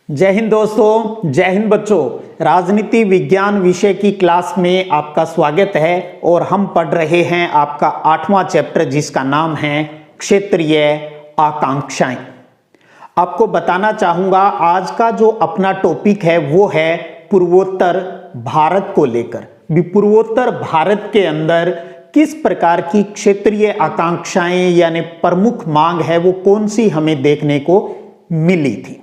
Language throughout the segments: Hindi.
जय हिंद दोस्तों, जय हिंद बच्चों। राजनीति विज्ञान विषय की क्लास में आपका स्वागत है और हम पढ़ रहे हैं आपका 8वां चैप्टर जिसका नाम है क्षेत्रीय आकांक्षाएं। आपको बताना चाहूंगा आज का जो अपना टॉपिक है वो है पूर्वोत्तर भारत को लेकर। भी पूर्वोत्तर भारत के अंदर किस प्रकार की क्षेत्रीय आकांक्षाएं यानी प्रमुख मांग है वो कौन सी हमें देखने को मिली थी।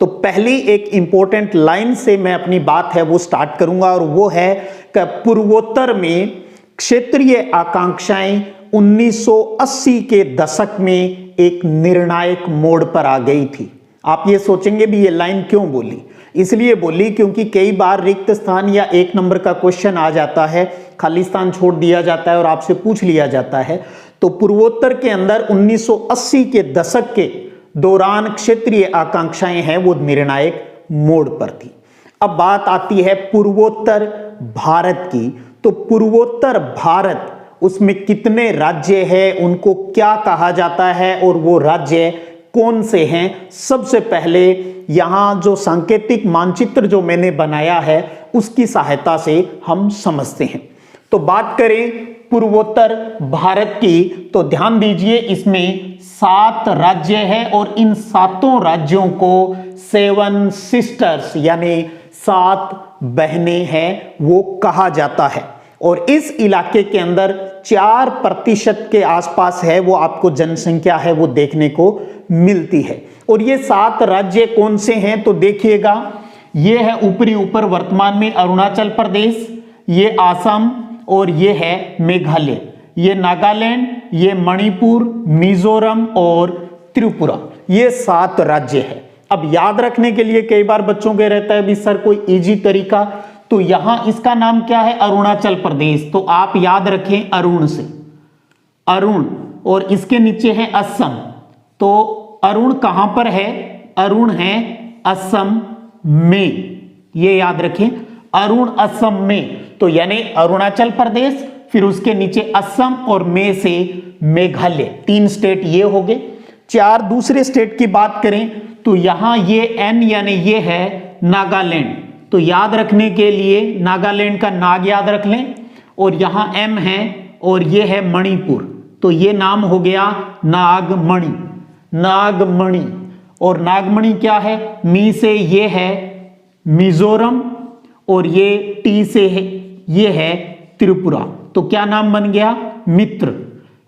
तो पहली एक इंपॉर्टेंट लाइन से मैं अपनी बात है वो स्टार्ट करूंगा और वो है कि पूर्वोत्तर में क्षेत्रीय आकांक्षाएं 1980 के दशक में एक निर्णायक मोड़ पर आ गई थी। आप ये सोचेंगे भी ये लाइन क्यों बोली? इसलिए बोली क्योंकि कई बार रिक्त स्थान या एक नंबर का क्वेश्चन आ जाता है, खाली स्थान छोड़ दिया जाता है और आपसे पूछ लिया जाता है। तो पूर्वोत्तर के अंदर 1980 के दशक के दौरान क्षेत्रीय आकांक्षाएं हैं वो निर्णायक मोड़ पर थी। अब बात आती है पूर्वोत्तर भारत की। तो पूर्वोत्तर भारत उसमें कितने राज्य हैं, उनको क्या कहा जाता है और वो राज्य कौन से हैं? सबसे पहले यहां जो सांकेतिक मानचित्र जो मैंने बनाया है उसकी सहायता से हम समझते हैं। तो बात करें पूर्वोत्तर भारत की तो ध्यान दीजिए इसमें 7 राज्य हैं और इन 7 राज्यों को 7 सिस्टर्स यानी 7 बहनें हैं वो कहा जाता है। और इस इलाके के अंदर 4% के आसपास है वो आपको जनसंख्या है वो देखने को मिलती है। और ये 7 राज्य कौन से हैं तो देखिएगा, ये है ऊपर वर्तमान में अरुणाचल प्रदेश, ये आसाम और ये है मेघालय, ये नागालैंड, ये मणिपुर, मिजोरम और त्रिपुरा। ये 7 राज्य है। अब याद रखने के लिए कई बार बच्चों के रहता है भी सर कोई इजी तरीका, तो यहां इसका नाम क्या है? अरुणाचल प्रदेश। तो आप याद रखें अरुण से, अरुण, और इसके नीचे है असम। तो अरुण कहां पर है? अरुण है असम में, ये याद रखें, अरुण असम में। तो यानी अरुणाचल प्रदेश, फिर उसके नीचे असम और में से मेघालय। 3 स्टेट ये हो गए। 4 दूसरे स्टेट की बात करें तो यहां ये एन यानी ये है नागालैंड। तो याद रखने के लिए नागालैंड का नाग याद रख लें, और यहां एम है और ये है मणिपुर। तो ये नाम हो गया नागमणि, नागमणि। और नागमणि क्या है? मी से ये है मिजोरम और ये टी से है ये है त्रिपुरा। तो क्या नाम बन गया? मित्र।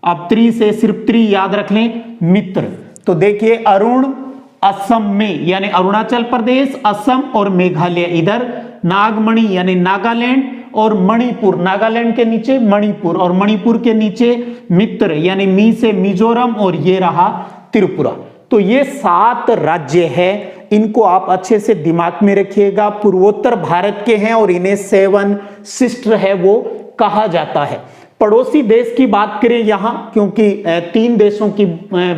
अब त्रि से सिर्फ त्रि याद रख लें, मित्र। तो देखिए अरुण असम में यानी अरुणाचल प्रदेश, असम और मेघालय इधर, नागमणि यानी नागालैंड और मणिपुर, नागालैंड के नीचे मणिपुर और मणिपुर के नीचे मित्र यानी मी से मिजोरम और ये रहा त्रिपुरा। तो ये 7 राज्य हैं, इनको आप अच्छे से दिमाग में रखिएगा। पूर्वोत्तर भारत के हैं और इन्हें 7 सिस्टर है वो कहा जाता है। पड़ोसी देश की बात करें यहां, क्योंकि 3 देशों की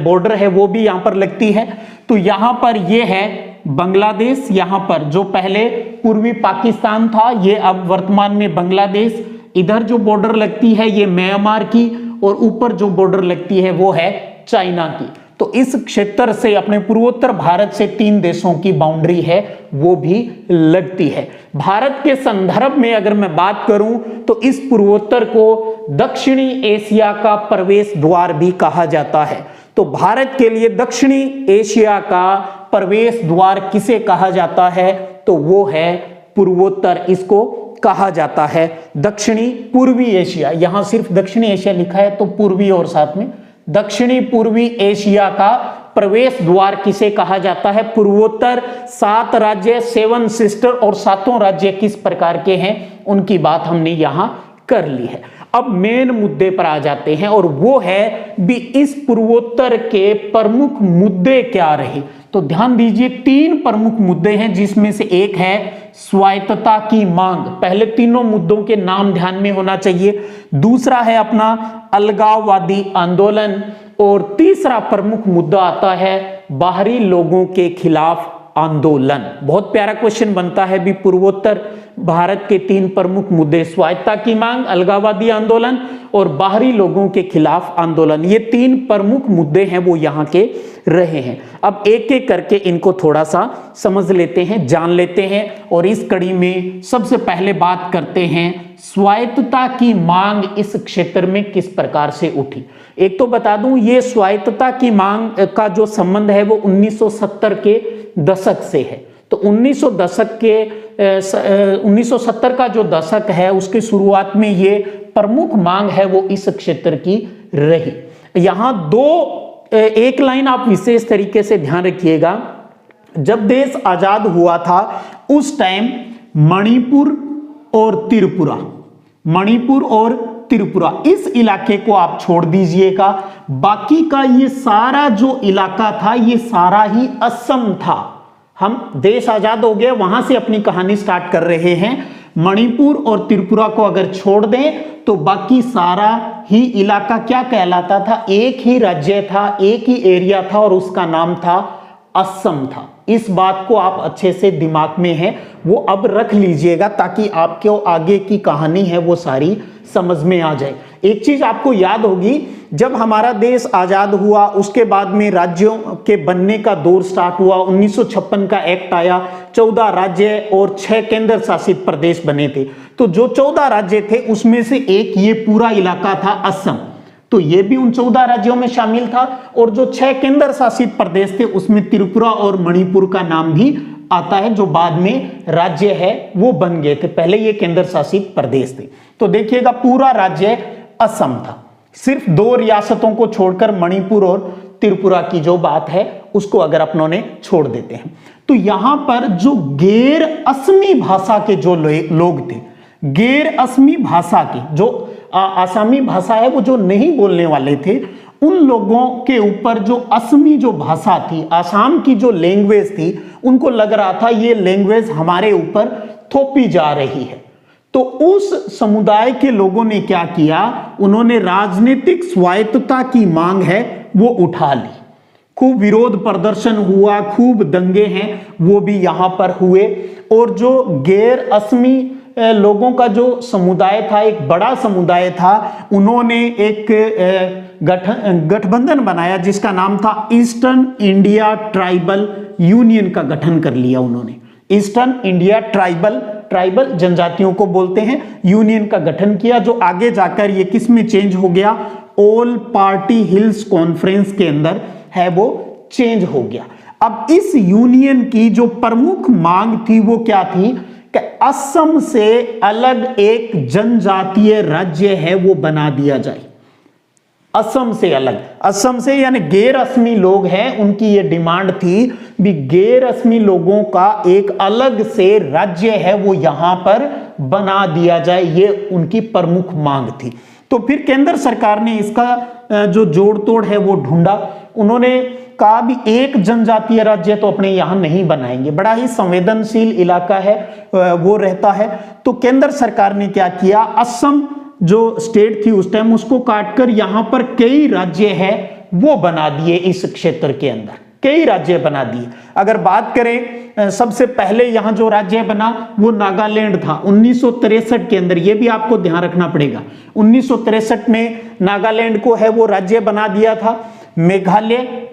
बॉर्डर है वो भी यहां पर लगती है। तो यहां पर ये है बांग्लादेश, यहां पर जो पहले पूर्वी पाकिस्तान था ये अब वर्तमान में बांग्लादेश। इधर जो बॉर्डर लगती है ये म्यांमार की और ऊपर जो बॉर्डर लगती है वो है चाइना की। तो इस क्षेत्र से अपने पूर्वोत्तर भारत से 3 देशों की बाउंड्री है वो भी लगती है। भारत के संदर्भ में अगर मैं बात करूं तो इस पूर्वोत्तर को दक्षिणी एशिया का प्रवेश द्वार भी कहा जाता है। तो भारत के लिए दक्षिणी एशिया का प्रवेश द्वार किसे कहा जाता है? तो वो है पूर्वोत्तर, इसको कहा जाता है दक्षिणी पूर्वी एशिया। यहां सिर्फ दक्षिणी एशिया लिखा है तो पूर्वी और साथ में दक्षिणी पूर्वी एशिया का प्रवेश द्वार किसे कहा जाता है? पूर्वोत्तर। 7 राज्य, 7 सिस्टर और 7 राज्य किस प्रकार के हैं उनकी बात हमने यहां कर ली है। अब मेन मुद्दे पर आ जाते हैं और वो है भी इस पूर्वोत्तर के प्रमुख मुद्दे क्या रहे। तो ध्यान दीजिए 3 प्रमुख मुद्दे हैं जिसमें से एक है स्वायत्तता की मांग। पहले तीनों मुद्दों के नाम ध्यान में होना चाहिए। दूसरा है अपना अलगाववादी आंदोलन और तीसरा प्रमुख मुद्दा आता है बाहरी लोगों के खिलाफ आंदोलन। बहुत प्यारा क्वेश्चन बनता है भी पूर्वोत्तर भारत के 3 प्रमुख मुद्दे, स्वायत्तता की मांग, अलगाववादी आंदोलन और बाहरी लोगों के खिलाफ आंदोलन, ये 3 प्रमुख मुद्दे हैं वो यहाँ के रहे हैं। अब एक एक करके इनको थोड़ा सा समझ लेते हैं, जान लेते हैं। और इस कड़ी में सबसे पहले बात करते हैं स्वायत्तता की मांग इस क्षेत्र में किस प्रकार से उठी। एक तो बता दूं, ये स्वायत्तता की मांग का जो संबंध है वो 1970 के दशक से है। तो 1970 का जो दशक है उसके शुरुआत में ये प्रमुख मांग है वो इस क्षेत्र की रही। यहां एक लाइन आप विशेष तरीके से ध्यान रखिएगा। जब देश आजाद हुआ था उस टाइम मणिपुर और त्रिपुरा इस इलाके को आप छोड़ दीजिएगा, बाकी का ये सारा जो इलाका था ये सारा ही असम था। हम देश आजाद हो गया वहां से अपनी कहानी स्टार्ट कर रहे हैं। मणिपुर और त्रिपुरा को अगर छोड़ दें तो बाकी सारा ही इलाका क्या कहलाता था, एक ही राज्य था, एक ही एरिया था और उसका नाम था असम था। इस बात को आप अच्छे से दिमाग में है वो अब रख लीजिएगा ताकि आपको आगे की कहानी है वो सारी समझ में आ जाए। एक चीज आपको याद होगी, जब हमारा देश आजाद हुआ उसके बाद में राज्यों के बनने का दौर स्टार्ट हुआ। 1956 का एक्ट आया, 14 राज्य और 6 केंद्र शासित प्रदेश बने थे। तो जो 14 राज्य थे उसमें से एक ये पूरा इलाका था असम, तो ये भी उन 14 राज्यों में शामिल था। और जो 6 केंद्र शासित प्रदेश थे उसमें त्रिपुरा और मणिपुर का नाम भी आता है, जो बाद में राज्य है वो बन गए थे, पहले ये केंद्र शासित प्रदेश थे। तो देखिएगा पूरा राज्य असम था, सिर्फ 2 रियासतों को छोड़कर मणिपुर और त्रिपुरा की जो बात है उसको अगर अपनों ने छोड़ देते हैं। तो यहां पर जो गैर असमी भाषा के जो लोग थे, गैर असमी भाषा के जो आसामी भाषा है वो जो नहीं बोलने वाले थे, उन लोगों के ऊपर जो असमी जो भाषा थी, आसाम की जो लैंग्वेज थी, उनको लग रहा था ये लैंग्वेज हमारे ऊपर थोपी जा रही है। तो उस समुदाय के लोगों ने क्या किया, उन्होंने राजनीतिक स्वायत्तता की मांग है वो उठा ली। खूब विरोध प्रदर्शन हुआ, खूब दंगे हैं वो भी यहां पर हुए। और जो गैर असमी लोगों का जो समुदाय था, एक बड़ा समुदाय था, उन्होंने एक गठबंधन बनाया जिसका नाम था ईस्टर्न इंडिया ट्राइबल यूनियन का गठन कर लिया उन्होंने। ईस्टर्न इंडिया ट्राइबल जनजातियों को बोलते हैं, यूनियन का गठन किया, जो आगे जाकर ये किस में चेंज हो गया, ऑल पार्टी हिल्स कॉन्फ्रेंस के अंदर है वो चेंज हो गया। अब इस यूनियन की जो प्रमुख मांग थी वो क्या थी कि असम से अलग एक जनजातीय राज्य है वो बना दिया जाए। असम से अलग, असम से यानी गैर असमी लोग हैं, उनकी ये डिमांड थी भी गैर असमी लोगों का एक अलग से राज्य है वो यहां पर बना दिया जाए, ये उनकी प्रमुख मांग थी। तो फिर केंद्र सरकार ने इसका जो जोड़ तोड़ है वो ढूंढा। उन्होंने कहा भी एक जनजातीय राज्य तो अपने यहां नहीं बनाएंगे, बड़ा ही संवेदनशील इलाका है वो रहता है। तो केंद्र सरकार ने क्या किया, असम जो स्टेट थी उस टाइम उसको काटकर यहां पर कई राज्य है वो बना दिए। इस क्षेत्र के अंदर कई राज्य बना दिए। अगर बात करें सबसे पहले यहां जो राज्य बना वो नागालैंड था 1963 के अंदर, ये भी आपको ध्यान रखना पड़ेगा। 1963 में नागालैंड को है वो राज्य बना दिया था। मेघालय,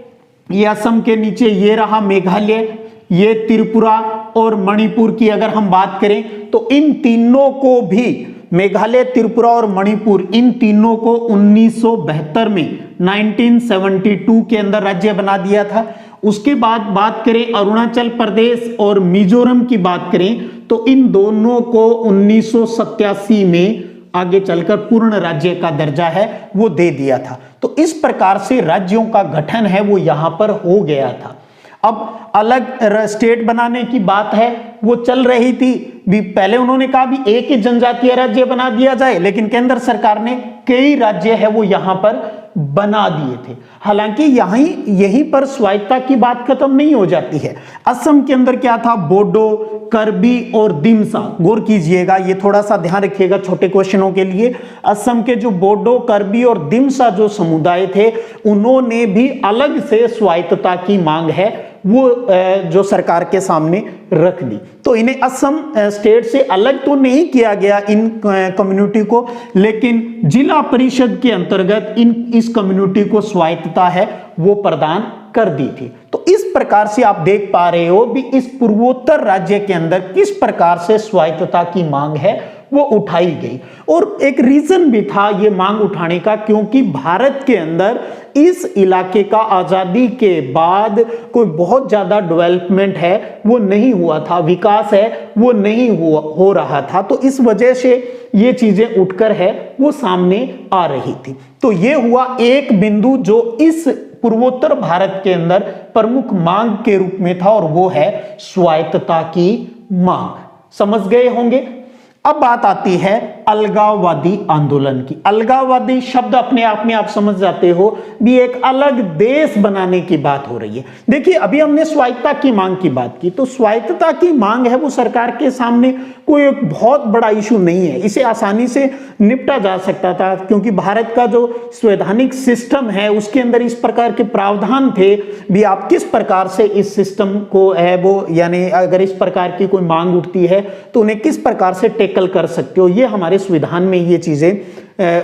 ये असम के नीचे ये रहा मेघालय, ये त्रिपुरा और मणिपुर की अगर हम बात करें तो इन तीनों को भी, मेघालय, त्रिपुरा और मणिपुर, इन तीनों को 1972 में 1972 के अंदर राज्य बना दिया था। उसके बाद बात करें अरुणाचल प्रदेश और मिजोरम की बात करें तो इन दोनों को 1987 में आगे चलकर पूर्ण राज्य का दर्जा है वो दे दिया था। तो इस प्रकार से राज्यों का गठन है वो यहां पर हो गया था। अब अलग स्टेट बनाने की बात है वो चल रही थी भी, पहले उन्होंने कहा भी एक ही जनजातीय राज्य बना दिया जाए, लेकिन केंद्र सरकार ने कई राज्य है वो यहां पर बना दिए थे। हालांकि यहीं पर स्वायत्तता की बात खत्म नहीं हो जाती है। असम के अंदर क्या था, बोडो, करबी और दिमसा, गौर कीजिएगा, ये थोड़ा सा ध्यान रखिएगा छोटे क्वेश्चनों के लिए। असम के जो बोडो, करबी और दिमसा जो समुदाय थे उन्होंने भी अलग से स्वायत्तता की मांग है वो जो सरकार के सामने रख दी। तो इन्हें असम स्टेट से अलग तो नहीं किया गया इन कम्युनिटी को, लेकिन जिला परिषद के अंतर्गत इस कम्युनिटी को स्वायत्तता है वो प्रदान कर दी थी। तो इस प्रकार से आप देख पा रहे हो भी इस पूर्वोत्तर राज्य के अंदर किस प्रकार से स्वायत्तता की मांग है वो उठाई गई। और एक रीजन भी था ये मांग उठाने का, क्योंकि भारत के अंदर इस इलाके का आजादी के बाद कोई बहुत ज्यादा डेवलपमेंट है वो नहीं हुआ था, विकास है वो नहीं हो रहा था। तो इस वजह से ये चीजें उठकर है वो सामने आ रही थी। तो ये हुआ एक बिंदु जो इस पूर्वोत्तर भारत के अंदर प्रमुख मांग के रूप में था, और वो है स्वायत्तता की मांग। समझ गए होंगे। अब बात आती है अलगाववादी आंदोलन की। अलगाववादी शब्द अपने आप में आप समझ जाते हो भी एक अलग देश बनाने की बात हो रही है। देखिए अभी हमने स्वायत्तता की मांग की बात की, तो स्वायत्तता की मांग है वो सरकार के सामने कोई एक बहुत बड़ा इशू नहीं है, इसे आसानी से निपटा जा सकता था, क्योंकि भारत का जो संवैधानिक सिस्टम है उसके अंदर इस प्रकार के प्रावधान थे भी आप किस प्रकार से इस सिस्टम को है वो, यानी अगर इस प्रकार की कोई मांग उठती है तो उन्हें किस प्रकार से टेकल कर सकते हो, ये हमारे संविधान में ये चीजें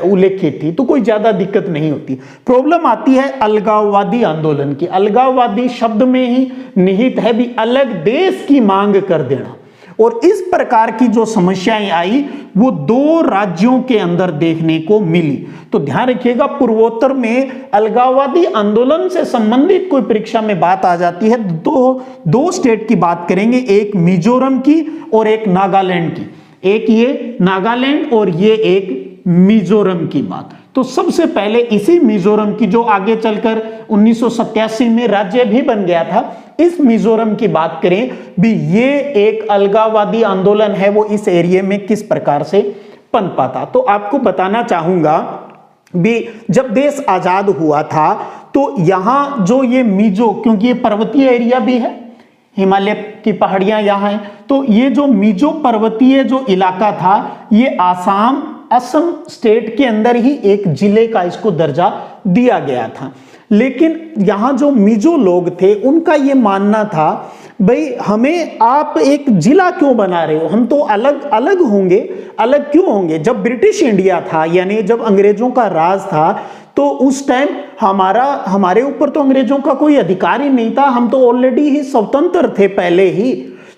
उल्लेखित थी, तो कोई ज्यादा दिक्कत नहीं होती। प्रॉब्लम आती है अलगाववादी आंदोलन की। अलगाववादी शब्द में ही निहित है भी अलग देश की मांग कर देना, और इस प्रकार की जो समस्याएं आई वो दो राज्यों के अंदर देखने को मिली। तो ध्यान रखिएगा पूर्वोत्तर में अलगाववादी आंदोलन से संबंधित कोई परीक्षा में बात आ जाती है, दो स्टेट की बात करेंगे, एक मिजोरम की और एक नागालैंड की। एक ये नागालैंड और ये एक मिजोरम की बात। तो सबसे पहले इसी मिजोरम की, जो आगे चलकर 1987 में राज्य भी बन गया था, इस मिजोरम की बात करें भी ये एक अलगाववादी आंदोलन है वो इस एरिया में किस प्रकार से पनपा था। तो आपको बताना चाहूंगा भी जब देश आजाद हुआ था तो यहां जो ये मिजो, क्योंकि ये पर्वतीय एरिया भी है, हिमालय की पहाड़ियां यहां हैं, तो ये जो मिजो पर्वतीय जो इलाका था ये असम स्टेट के अंदर ही एक जिले का इसको दर्जा दिया गया था। लेकिन यहां जो मिजो लोग थे उनका ये मानना था भाई हमें आप एक जिला क्यों बना रहे हो, हम तो अलग अलग होंगे, अलग क्यों होंगे। जब ब्रिटिश इंडिया था यानी जब अंग्रेजों का राज था तो उस टाइम हमारे ऊपर तो अंग्रेजों का कोई अधिकार ही नहीं था, हम तो ऑलरेडी ही स्वतंत्र थे पहले ही,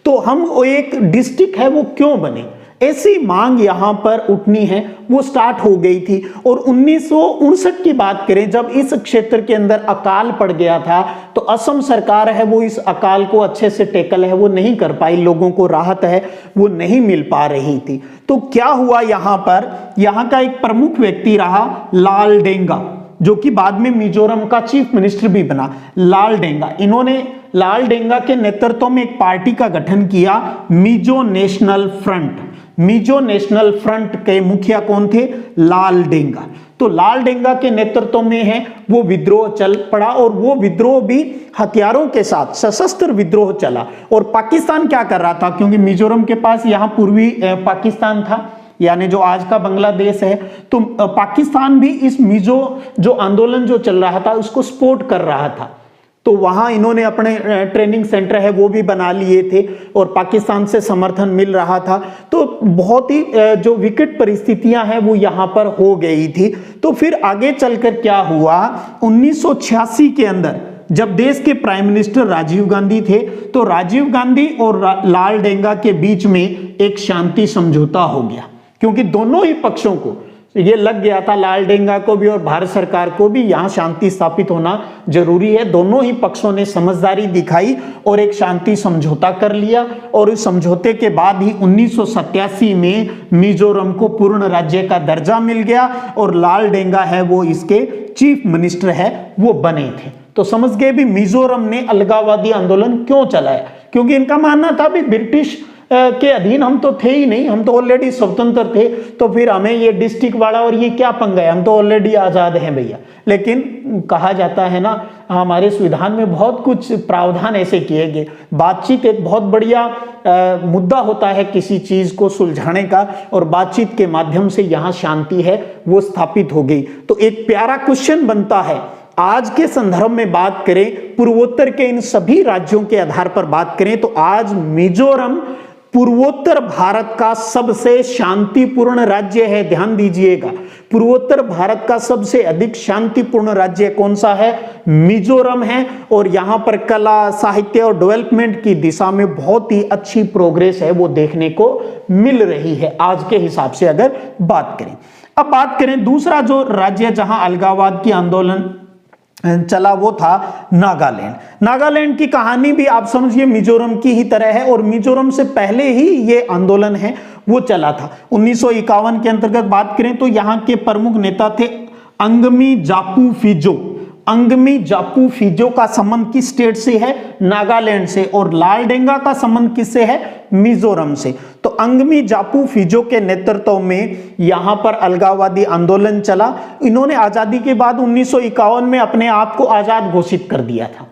तो हम एक डिस्ट्रिक्ट है वो क्यों बने, ऐसी मांग यहां पर उठनी है वो स्टार्ट हो गई थी। और 1959 की बात करें जब इस क्षेत्र के अंदर अकाल पड़ गया था तो असम सरकार है वो इस अकाल को अच्छे से टेकल है वो नहीं कर पाई, लोगों को राहत है वो नहीं मिल पा रही थी। तो क्या हुआ यहां पर, यहां का एक प्रमुख व्यक्ति रहा लाल डेंगा, जो कि बाद में मिजोरम का चीफ मिनिस्टर भी बना। लाल डेंगा, इन्होंने लाल डेंगा के नेतृत्व में एक पार्टी का गठन किया, Mizo national front. Mizo national front के मुखिया कौन थे, लाल डेंगा। तो लाल डेंगा के नेतृत्व में है वो विद्रोह चल पड़ा, और वो विद्रोह भी हथियारों के साथ सशस्त्र विद्रोह चला। और पाकिस्तान क्या कर रहा था, क्योंकि मिजोरम के पास यहाँ पूर्वी पाकिस्तान था यानी जो आज का बांग्लादेश है, तो पाकिस्तान भी इस मिजो जो आंदोलन जो चल रहा था उसको सपोर्ट कर रहा था। तो वहां इन्होंने अपने ट्रेनिंग सेंटर है वो भी बना लिए थे और पाकिस्तान से समर्थन मिल रहा था। तो बहुत ही जो विकट परिस्थितियां हैं वो यहां पर हो गई थी। तो फिर आगे चलकर क्या हुआ, 1986 के अंदर जब देश के प्राइम मिनिस्टर राजीव गांधी थे तो राजीव गांधी और लाल डेंगा के बीच में एक शांति समझौता हो गया, क्योंकि दोनों ही पक्षों को ये लग गया था, लाल डेंगा को भी और भारत सरकार को भी, यहां शांति स्थापित होना जरूरी है। दोनों ही पक्षों ने समझदारी दिखाई और एक शांति समझौता कर लिया, और इस समझौते के बाद ही 1987 में मिजोरम को पूर्ण राज्य का दर्जा मिल गया और लाल डेंगा है वो इसके चीफ मिनिस्टर है वो बने थे। तो समझ गए भी मिजोरम ने अलगाववादी आंदोलन क्यों चलाया, क्योंकि इनका मानना था भी ब्रिटिश के अधीन हम तो थे ही नहीं, हम तो ऑलरेडी स्वतंत्र थे, तो फिर हमें ये डिस्ट्रिक्ट वाला और ये क्या पंगा है, हम तो ऑलरेडी आजाद हैं भैया। लेकिन कहा जाता है ना हमारे संविधान में बहुत कुछ प्रावधान ऐसे किए गए, बातचीत एक बहुत बढ़िया मुद्दा होता है किसी चीज को सुलझाने का, और बातचीत के माध्यम से यहाँ शांति है वो स्थापित हो गई। तो एक प्यारा क्वेश्चन बनता है, आज के संदर्भ में बात करें, पूर्वोत्तर के इन सभी राज्यों के आधार पर बात करें तो आज मिजोरम पूर्वोत्तर भारत का सबसे शांतिपूर्ण राज्य है। ध्यान दीजिएगा, पूर्वोत्तर भारत का सबसे अधिक शांतिपूर्ण राज्य कौन सा है? मिजोरम है। और यहां पर कला, साहित्य और डेवलपमेंट की दिशा में बहुत ही अच्छी प्रोग्रेस है वो देखने को मिल रही है आज के हिसाब से अगर बात करें। अब बात करें दूसरा जो राज्य जहां अलगाववाद की आंदोलन चला वो था नागालैंड। नागालैंड की कहानी भी आप समझिए मिजोरम की ही तरह है और मिजोरम से पहले ही ये आंदोलन है वो चला था। 1951 के अंतर्गत बात करें तो यहाँ के प्रमुख नेता थे अंगमी जापू फिजो। अंगमी जापू फिजो का संबंध किस स्टेट से है? नागालैंड से। और लालडेंगा का संबंध किससे है? मिजोरम से। तो अंगमी जापू फिजो के नेतृत्व में यहां पर अलगाववादी आंदोलन चला। इन्होंने आजादी के बाद 1951 में अपने आप को आजाद घोषित कर दिया था।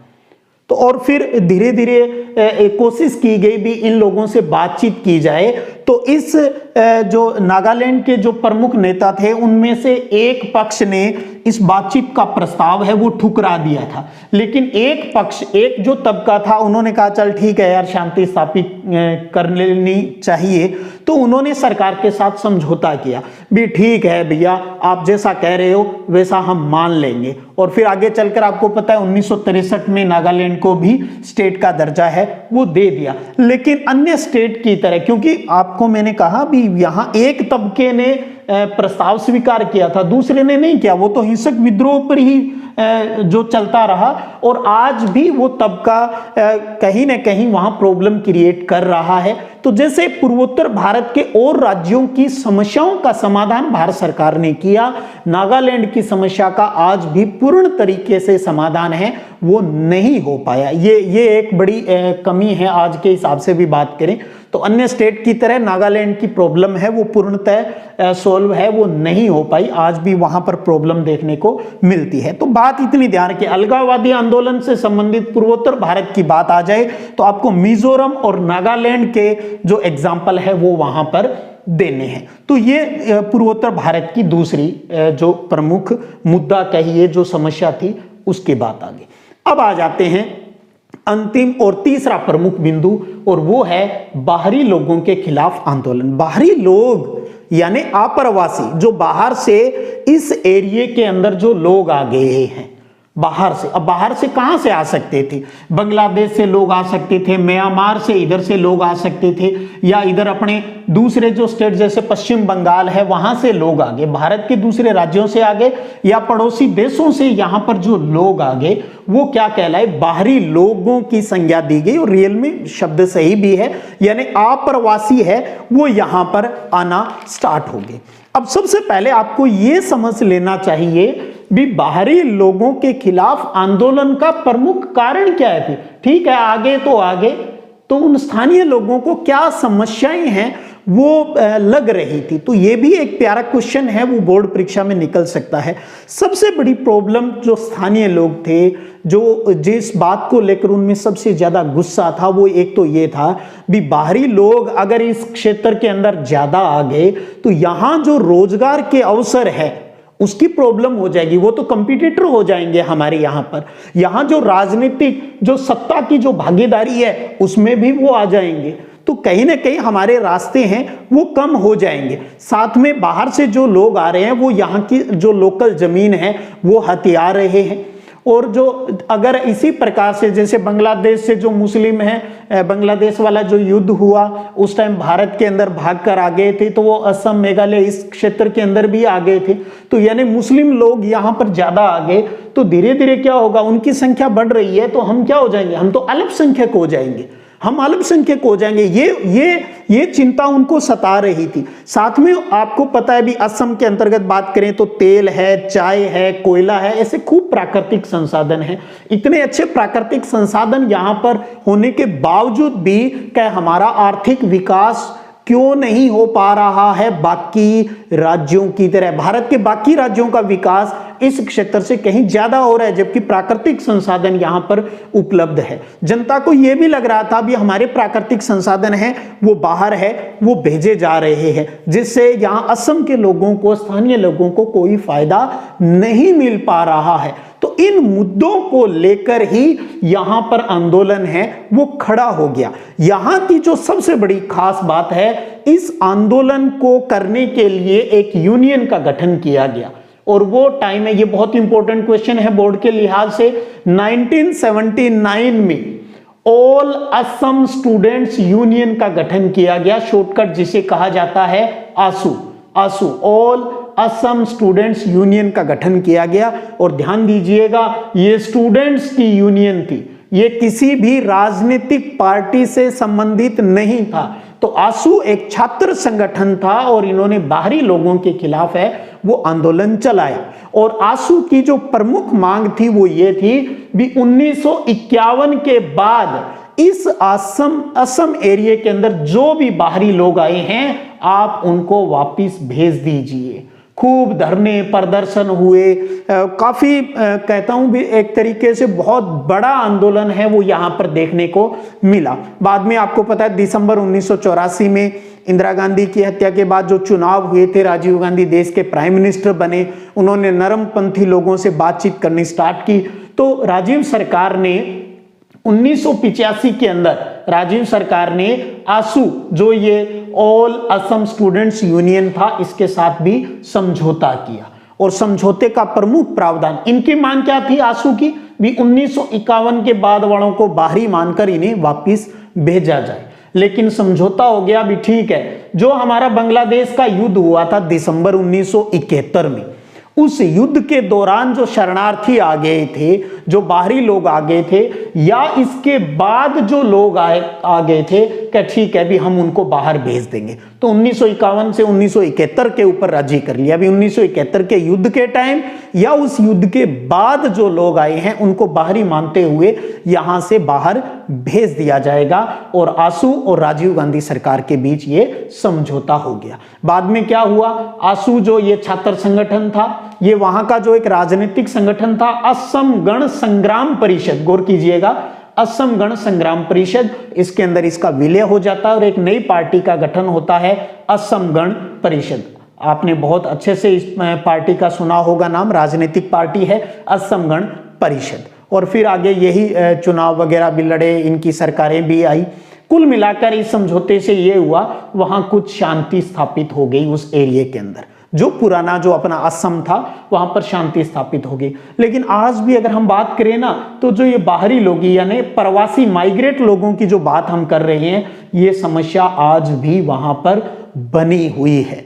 तो और फिर धीरे धीरे कोशिश की गई भी इन लोगों से बातचीत की जाए। तो इस जो नागालैंड के जो प्रमुख नेता थे उनमें से एक पक्ष ने इस बातचीत का प्रस्ताव है वो ठुकरा दिया था, लेकिन एक पक्ष, एक जो तबका था, उन्होंने कहा चल ठीक है यार, शांति स्थापित कर लेनी चाहिए। तो उन्होंने सरकार के साथ समझौता किया भी ठीक है भैया, आप जैसा कह रहे हो वैसा हम मान लेंगे। और फिर आगे चलकर आपको पता है 1963 में नागालैंड को भी स्टेट का दर्जा है वो दे दिया। लेकिन अन्य स्टेट की तरह, क्योंकि आपको मैंने कहा भी यहाँ एक तबके ने प्रस्ताव स्वीकार किया था, दूसरे ने नहीं किया, वो तो हिंसक विद्रोह पर ही जो चलता रहा और आज भी वो तबका कहीं ना कहीं वहां प्रॉब्लम क्रिएट कर रहा है। तो जैसे पूर्वोत्तर भारत के और राज्यों की समस्याओं का समाधान भारत सरकार ने किया, नागालैंड की समस्या का आज भी पूर्ण तरीके से समाधान है वो नहीं हो पाया। ये एक बड़ी कमी है आज के हिसाब से भी बात करें तो। अन्य स्टेट की तरह नागालैंड की प्रॉब्लम है वो पूर्णतः सॉल्व है वो नहीं हो पाई, आज भी वहां पर प्रॉब्लम देखने को मिलती है। तो बात इतनी ध्यान रखिए, अलगाववादी आंदोलन से संबंधित पूर्वोत्तर भारत की बात आ जाए तो आपको मिजोरम और नागालैंड के जो एग्जाम्पल है वो वहां पर देने हैं। तो ये पूर्वोत्तर भारत की दूसरी जो प्रमुख मुद्दा कहिए जो समस्या थी उसकी बात आ गई। अब आ जाते हैं अंतिम और तीसरा प्रमुख बिंदु और वो है बाहरी लोगों के खिलाफ आंदोलन। बाहरी लोग यानी अप्रवासी, जो बाहर से इस एरिया के अंदर जो लोग आ गए हैं बाहर से। अब बाहर से कहां से आ सकते थे? बांग्लादेश से लोग आ सकते थे, म्यांमार से इधर से लोग आ सकते थे, या इधर अपने दूसरे जो स्टेट जैसे पश्चिम बंगाल है वहां से लोग आ गए, भारत के दूसरे राज्यों से आ गए, या पड़ोसी देशों से यहां पर जो लोग आ गए वो क्या कहलाए? बाहरी लोगों की संज्ञा दी गई। और रियल में शब्द सही भी है, यानी अप्रवासी है वो यहां पर आना स्टार्ट हो गए। अब सबसे पहले आपको यह समझ लेना चाहिए भी बाहरी लोगों के खिलाफ आंदोलन का प्रमुख कारण क्या है। ठीक है, आगे तो आगे तो उन स्थानीय लोगों को क्या समस्याएं हैं वो लग रही थी। तो ये भी एक प्यारा क्वेश्चन है, वो बोर्ड परीक्षा में निकल सकता है। सबसे बड़ी प्रॉब्लम जो स्थानीय लोग थे, जो जिस बात को लेकर उनमें सबसे ज्यादा गुस्सा था, वो एक तो ये था भी बाहरी लोग अगर इस क्षेत्र के अंदर ज्यादा आ गए तो यहां जो रोजगार के अवसर है उसकी प्रॉब्लम हो जाएगी, वो तो कंपटीटर हो जाएंगे हमारे यहाँ पर। यहाँ जो राजनीतिक जो सत्ता की जो भागीदारी है उसमें भी वो आ जाएंगे, तो कहीं ना कहीं हमारे रास्ते हैं वो कम हो जाएंगे। साथ में बाहर से जो लोग आ रहे हैं वो यहाँ की जो लोकल जमीन है वो हथिया रहे हैं। और जो अगर इसी प्रकार से जैसे बांग्लादेश से जो मुस्लिम है, बांग्लादेश वाला जो युद्ध हुआ उस टाइम भारत के अंदर भाग कर आ गए थे, तो वो असम, मेघालय इस क्षेत्र के अंदर भी आ गए थे। तो यानी मुस्लिम लोग यहाँ पर ज्यादा आ गए, तो धीरे धीरे क्या होगा, उनकी संख्या बढ़ रही है तो हम क्या हो जाएंगे, हम तो अल्पसंख्यक हो जाएंगे, हम अल्पसंख्यक हो जाएंगे। ये चिंता उनको सता रही थी। साथ में आपको पता है भी असम के अंतर्गत बात करें तो तेल है, चाय है, कोयला है, ऐसे खूब प्राकृतिक संसाधन है। इतने अच्छे प्राकृतिक संसाधन यहां पर होने के बावजूद भी क्या हमारा आर्थिक विकास क्यों नहीं हो पा रहा है बाकी राज्यों की तरह? भारत के बाकी राज्यों का विकास इस क्षेत्र से कहीं ज्यादा हो रहा है, जबकि प्राकृतिक संसाधन यहां पर उपलब्ध है। जनता को यह भी लग रहा था भी हमारे प्राकृतिक संसाधन हैं वो बाहर है, वो भेजे जा रहे हैं, जिससे यहां असम के लोगों को, स्थानीय लोगों को कोई फायदा नहीं मिल पा रहा है। तो इन मुद्दों को लेकर ही यहां पर आंदोलन है वो खड़ा हो गया। यहां की जो सबसे बड़ी खास बात है, इस आंदोलन को करने के लिए एक यूनियन का गठन किया गया, और वो टाइम है, ये बहुत इंपॉर्टेंट क्वेश्चन है बोर्ड के लिहाज से, 1979 में ऑल असम स्टूडेंट्स यूनियन का गठन किया गया, शॉर्टकट जिसे कहा जाता है आसू। आसू, ऑल असम स्टूडेंट्स यूनियन का गठन किया गया। और ध्यान दीजिएगा, ये स्टूडेंट्स की यूनियन थी, ये किसी भी राजनीतिक पार्टी से संबंधित नहीं था। तो आसू एक छात्र संगठन था और इन्होंने बाहरी लोगों के खिलाफ है वो आंदोलन चलाया। और आसू की जो प्रमुख मांग थी वो ये थी भी 1951 के बाद इस असम एरिया के अंदर जो भी बाहरी लोग आए हैं आप उनको वापस भेज दीजिए। खूब धरने प्रदर्शन हुए, काफी कहता हूं भी एक तरीके से बहुत बड़ा आंदोलन है वो यहां पर देखने को मिला। बाद में आपको पता है दिसंबर 1984 में इंदिरा गांधी की हत्या के बाद जो चुनाव हुए थे, राजीव गांधी देश के प्राइम मिनिस्टर बने, उन्होंने नरमपंथी लोगों से बातचीत करनी स्टार्ट की। तो राजीव सरकार ने 1985 के अंदर राजीव सरकार ने आसू, जो ये ऑल असम स्टूडेंट्स यूनियन था, इसके साथ भी समझौता किया। और समझौते का प्रमुख प्रावधान, इनकी मांग क्या थी आसू की, भी 1951 के बाद वालों को बाहरी मानकर इन्हें वापस भेजा जाए। लेकिन समझौता हो गया भी ठीक है। जो हमारा बांग्लादेश का युद्ध हुआ था दिसंबर 1971 में, उस युद्ध के दौरान जो शरणार्थी आ गए थे, जो बाहरी लोग आ गए थे, या इसके बाद जो लोग आ गए थे, क्या ठीक है भी हम उनको बाहर भेज देंगे। तो 1951 से 1971 के ऊपर राजी कर लिया। अभी 1971 के युद्ध के टाइम या उस युद्ध के बाद जो लोग आए हैं उनको बाहरी मानते हुए यहां से बाहर भेज दिया जाएगा। और आसू और राजीव गांधी सरकार के बीच ये समझौता हो गया। बाद में क्या हुआ, आसू जो ये छात्र संगठन था, ये वहां का जो एक राजनीतिक संगठन था, असम गण संग्राम परिषद, गौर कीजिएगा, असम गण संग्राम परिषद, इसके अंदर इसका विलय हो जाता है और एक नई पार्टी का गठन होता है असम गण परिषद। आपने बहुत अच्छे से इस पार्टी का सुना होगा नाम, राजनीतिक पार्टी है असम गण परिषद। और फिर आगे यही चुनाव वगैरह भी लड़े, इनकी सरकारें भी आई। कुल मिलाकर इस समझौते से ये हुआ, वहां कुछ शांति स्थापित हो गई उस एरिया के अंदर, जो पुराना जो अपना असम था वहां पर शांति स्थापित हो गई। लेकिन आज भी अगर हम बात करें ना, तो जो ये बाहरी लोग यानी प्रवासी माइग्रेट लोगों की जो बात हम कर रहे हैं, ये समस्या आज भी वहां पर बनी हुई है।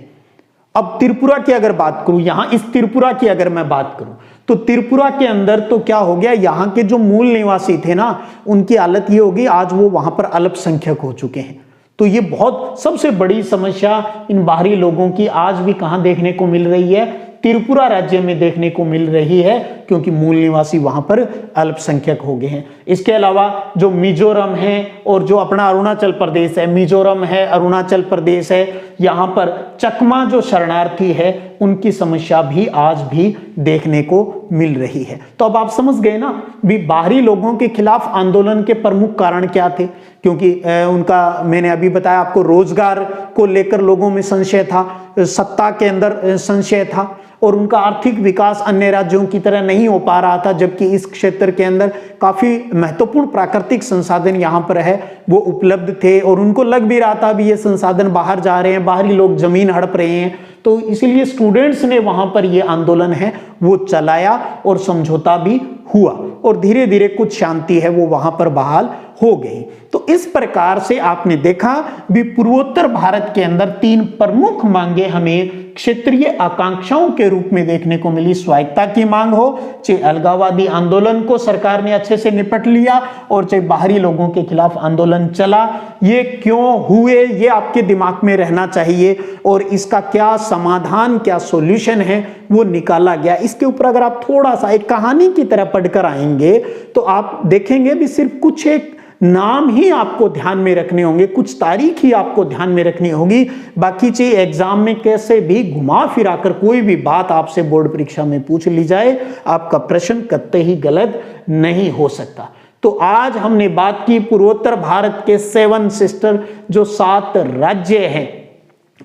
अब त्रिपुरा की अगर बात करूं, यहां इस त्रिपुरा की अगर मैं बात करूं, तो त्रिपुरा के अंदर तो क्या हो गया, यहां के जो मूल निवासी थे ना, उनकी हालत ये होगी, आज वो वहां पर अल्पसंख्यक हो चुके हैं। तो ये बहुत सबसे बड़ी समस्या इन बाहरी लोगों की आज भी कहां देखने को मिल रही है, त्रिपुरा राज्य में देखने को मिल रही है, क्योंकि मूल निवासी वहां पर अल्पसंख्यक हो गए हैं। इसके अलावा जो मिजोरम है और जो अपना अरुणाचल प्रदेश है, मिजोरम है, अरुणाचल प्रदेश है, यहां पर चकमा जो शरणार्थी है, उनकी समस्या भी आज भी देखने को मिल रही है। तो अब आप समझ गए ना भी बाहरी लोगों के खिलाफ आंदोलन के प्रमुख कारण क्या थे, क्योंकि उनका मैंने अभी बताया आपको, रोजगार को लेकर लोगों में संशय था, सत्ता के अंदर संशय था, और उनका आर्थिक विकास अन्य राज्यों की तरह नहीं हो पा रहा था, जबकि इस क्षेत्र के अंदर काफी महत्वपूर्ण प्राकृतिक संसाधन यहाँ पर है वो उपलब्ध थे, और उनको लग भी रहा था भी ये संसाधन बाहर जा रहे हैं, बाहरी लोग जमीन हड़प रहे हैं। तो इसलिए स्टूडेंट्स ने वहां पर ये आंदोलन है वो चलाया और समझौता भी हुआ, और धीरे धीरे कुछ शांति है वो वहां पर बहाल हो गई। तो इस प्रकार से आपने देखा भी पूर्वोत्तर भारत के अंदर तीन प्रमुख मांगे हमें क्षेत्रीय आकांक्षाओं के रूप में देखने को मिली। स्वायत्ता की मांग हो, चाहे अलगाववादी आंदोलन को सरकार ने अच्छे से निपट लिया, और चाहे बाहरी लोगों के खिलाफ आंदोलन चला, ये क्यों हुए ये आपके दिमाग में रहना चाहिए, और इसका क्या समाधान, क्या सॉल्यूशन है वो निकाला गया। इसके ऊपर अगर आप थोड़ा सा एक कहानी की तरह पढ़कर आएंगे तो आप देखेंगे भी सिर्फ कुछ एक नाम ही आपको ध्यान में रखने होंगे, कुछ तारीख ही आपको ध्यान में रखनी होगी। बाकी चीज एग्जाम में कैसे भी घुमा फिरा कर कोई भी बात आपसे बोर्ड परीक्षा में पूछ ली जाए, आपका प्रश्न कतई ही गलत नहीं हो सकता। तो आज हमने बात की पूर्वोत्तर भारत के 7 सिस्टर जो 7 राज्य हैं,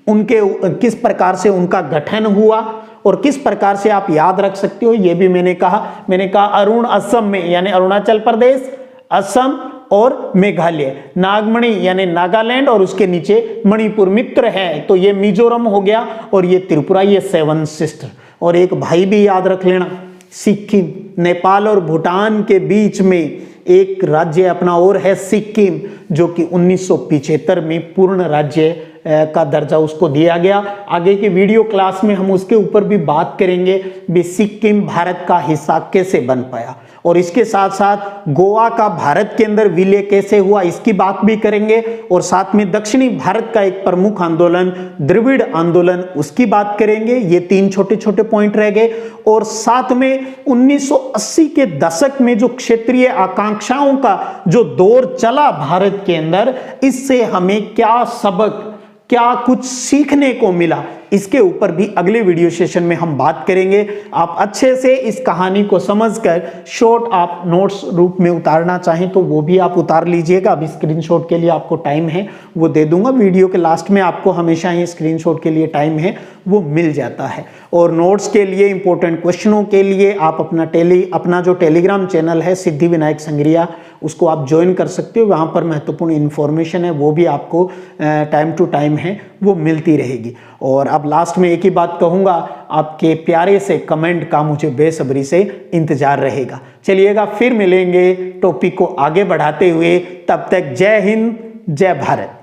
उनके किस प्रकार से उनका गठन हुआ और किस प्रकार से आप याद रख सकते हो, ये भी मैंने कहा अरुण असम में यानी अरुणाचल प्रदेश, असम और मेघालय, नागमणि यानी नागालैंड और उसके नीचे मणिपुर मित्र है, तो ये मिजोरम हो गया और ये त्रिपुरा, ये 7 सिस्टर। और एक भाई भी याद रख लेना, सिक्किम, नेपाल और भूटान के बीच में एक राज्य अपना और है सिक्किम, जो कि 1975 में पूर्ण राज्य का दर्जा उसको दिया गया। आगे की वीडियो क्लास में हम उसके ऊपर भी बात करेंगे भी सिक्किम भारत का हिस्सा कैसे बन पाया, और इसके साथ साथ गोवा का भारत के अंदर विलय कैसे हुआ इसकी बात भी करेंगे, और साथ में दक्षिणी भारत का एक प्रमुख आंदोलन द्रविड़ आंदोलन उसकी बात करेंगे। ये 3 छोटे छोटे पॉइंट रह गए। और साथ में 1980 के दशक में जो क्षेत्रीय आकांक्षाओं का जो दौर चला भारत के अंदर, इससे हमें क्या सबक, क्या कुछ सीखने को मिला, इसके ऊपर भी अगले वीडियो सेशन में हम बात करेंगे। आप अच्छे से इस कहानी को समझकर शॉर्ट आप नोट्स रूप में उतारना चाहें तो वो भी आप उतार लीजिएगा। अभी स्क्रीनशॉट के लिए आपको टाइम है वो दे दूंगा, वीडियो के लास्ट में आपको हमेशा ही स्क्रीनशॉट के लिए टाइम है वो मिल जाता है। और नोट्स के लिए, इंपॉर्टेंट क्वेश्चनों के लिए आप अपना जो टेलीग्राम चैनल है सिद्धि विनायक संग्रिया, उसको आप ज्वाइन कर सकते हो। वहाँ पर महत्वपूर्ण इन्फॉर्मेशन है वो भी आपको टाइम टू टाइम है वो मिलती रहेगी। और अब लास्ट में एक ही बात कहूँगा, आपके प्यारे से कमेंट का मुझे बेसब्री से इंतजार रहेगा। चलिएगा फिर मिलेंगे टॉपिक को आगे बढ़ाते हुए, तब तक जय हिंद जय भारत।